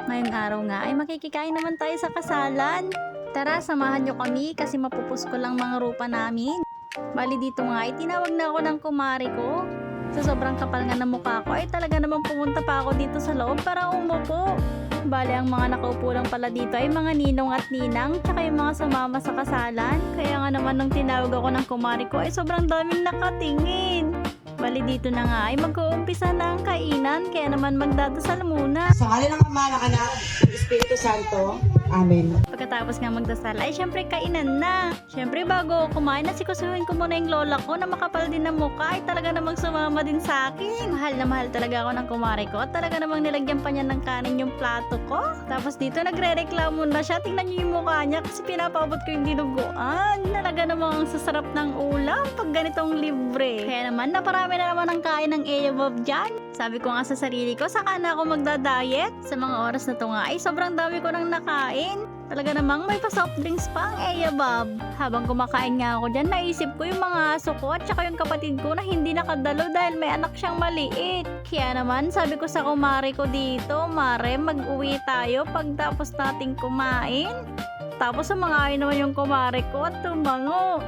Ngayong araw nga ay makikikain naman tayo sa kasalan. Tara, samahan nyo kami kasi mapupus ko lang mga rupa namin. Bali dito nga ay tinawag na ako ng kumari ko. Sa sobrang kapal nga ng mukha ko ay talaga namang pumunta pa ako dito sa loob para umupo. Bali ang mga nakaupo lang pala dito ay mga ninong at ninang tsaka yung mga sumama sa kasalan. Kaya nga naman nung tinawag ako ng kumari ko ay sobrang daming nakatingin. Bali dito na nga ay mag-uumpisa na ang kainan kaya naman magdadasal muna. Sa ngalan ng Ama, ng Anak, ng Espiritu Santo. Amen. Pagkatapos nga magdasal ay syempre kainan na. Syempre bago ako kumain nasikusuhin ko muna yung lola ko na makapal din ng mukha ay talaga namang sumama din sa akin. Mahal na mahal talaga ako ng kumari ko at talaga namang nilagyan pa niya ng kanin yung plato ko. Tapos dito nagre-reklamo na siya. Tingnan niyo yung mukha niya kasi pinapaabot ko yung dinuguan. Talaga namang sasarap ng ulam pag ganitong libre. Kaya naman naparami na naman ang kain ng Eya Bob dyan. Sabi ko nga sa sarili ko saka na ako magda-diet. Sa mga oras na to nga ay sobrang dami ko nang nakain. Talaga namang may pa-soft drinks pa ang Eya Bob. Habang kumakain nga ako dyan, naisip ko yung mga aso ko at saka yung kapatid ko na hindi nakadalo dahil may anak siyang maliit. Kaya naman, sabi ko sa kumare ko dito, Mare, mag-uwi tayo pagtapos nating kumain. Tapos sumangayon naman yung kumare ko at tumango.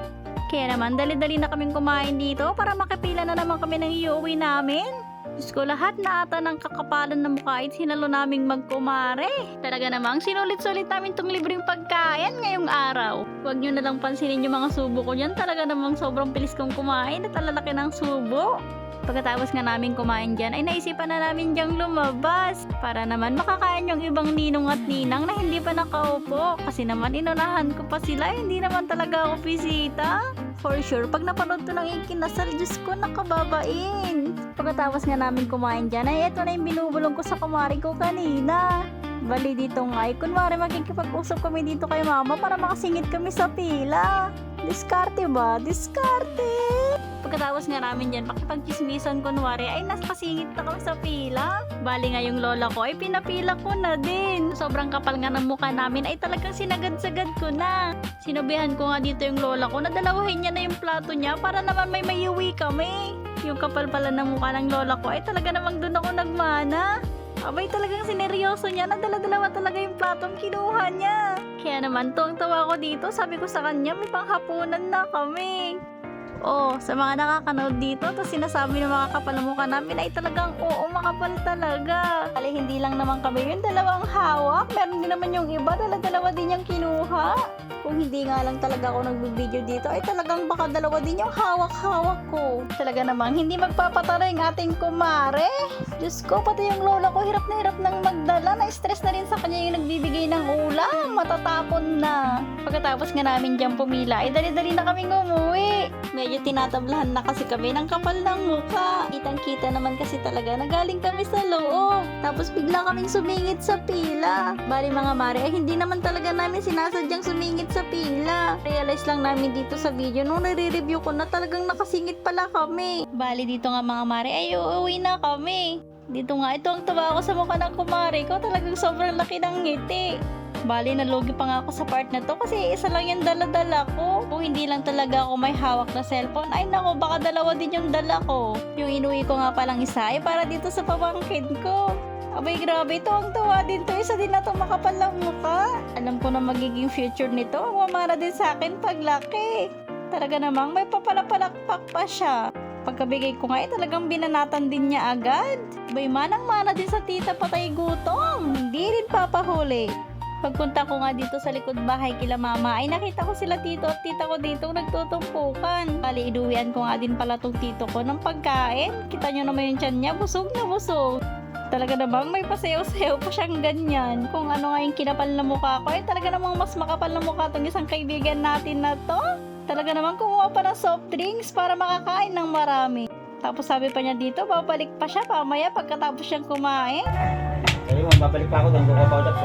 Kaya naman, dali-dali na kaming kumain dito para makapila na naman kami ng iuwi namin. Diyos ko, lahat na ata ng kakapalan ng mukha ay sinalo naming magkumare. Talaga namang sinulit-sulit namin tong libreng pagkain ngayong araw. Huwag nyo na lang pansinin yung mga subo ko dyan. Talaga namang sobrang pilis kong kumain at alalaki ng subo. Pagkatapos nga namin kumain dyan ay naisipan na namin dyang lumabas para naman makakain yung ibang ninong at ninang na hindi pa nakaupo. Kasi naman inunahan ko pa sila, hindi naman talaga ako bisita. For sure, pag napanood to ng ikinasal, Diyos ko, nakababain. Pagkatapos nga namin kumain dyan, ay eto na yung binubulong ko sa kumari ko kanina. Bali dito nga, ay kunwari magkikipag-usap kami dito kay mama para makasingit kami sa pila. Diskarte ba? Diskarte! Pagkatapos nga namin dyan, pakipag-chismisan kunwari, ay nakasingit na kami sa pila. Bali nga yung lola ko, ay pinapila ko na din. Sobrang kapal nga ng mukha namin, ay talagang sinagad-sagad ko na. Sinabihan ko nga dito yung lola ko na dalawahin niya na yung plato niya para naman may mayuwi kami. Yung kapal pala ng mukha ng lola ko, ay talaga namang doon ako nagmana. Abay talagang sineryoso niya na dala-dalawa talaga yung platong kinuha niya. Kaya naman tuwang-tawa ko dito, sabi ko sa kanya may panghapunan na kami. Oh, sa mga nakakanood dito, tapos sinasabi ng mga kapal na mukha namin ay talagang oo, makapal talaga. Kali hindi lang naman kami yung dalawang hawak, meron din naman yung iba, dala-dalawa din yung kinuha. Kung hindi nga lang talaga ako nag-video dito, ay talagang baka dalawa din yung hawak-hawak ko. Talaga namang hindi magpapatara yung ating kumare. Diyos ko, pati yung lola ko hirap nang magdala. Na-stress na rin sa kanya yung nagbibigay ng ulam. Matatapon na. Pagkatapos nga namin dyan pumila, ay dali-dali na kaming umuwi. Medyo tinatablahan na kasi kami ng kapal ng mukha. Kitang-kita naman kasi talaga na galing kami sa loob. Tapos bigla kaming sumingit sa pila. Bali mga mare, ay hindi naman talaga namin sinasadyang sumingit sa pila. Realize lang namin dito sa video nung nare-review ko na talagang nakasingit pala kami. Bali dito nga mga mare, ay uuwi na kami. Dito nga, ito ang tawa ko sa mukha ng kumare ko. Talagang sobrang laki ng ngiti. Bali, nalugi pa nga ako sa part na to kasi isa lang yung dala-dala ko. Kung hindi lang talaga ako may hawak na cellphone, ay nako, baka dalawa din yung dala ko. Yung inuwi ko nga palang isa ay para dito sa pamangkin ko. Abay, grabe, ito ang tawa din to. Isa din na itong makapal ng mukha. Alam ko na magiging future nito. Ang mamara din sa akin paglaki. Talaga namang may papalapalakpak pa siya. Pagkabigay ko nga, talagang binanatan din niya agad. Abay, manang-mana din sa tita patay gutom. Hindi rin papahuli. Pagpunta ko nga dito sa likod bahay kila mama, ay nakita ko sila tito at tita ko dito nagtutumpukan. Bali, inuwian ko nga din pala tong tito ko ng pagkain. Kita nyo naman yung tiyan niya, busog na busog. Talaga namang may pasayaw-sayaw pa siyang ganyan. Kung ano nga yung kinapal na mukha ko, ay talaga namang mas makapal na mukha tong isang kaibigan natin na to. Talaga namang kumuha pa ng soft drinks para makakain ng marami. Tapos sabi pa niya dito, babalik pa siya pamaya pagkatapos siyang kumain. Sabi mo, babalik pa ako doon, buka pa ulit.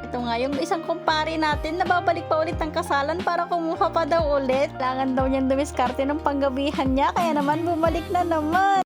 Ito nga yung isang kumpare natin na babalik pa ulit ng kasalan para kumuha pa daw ulit. Kailangan daw niyang dumiskarte ng panggabihan niya, kaya naman bumalik na naman.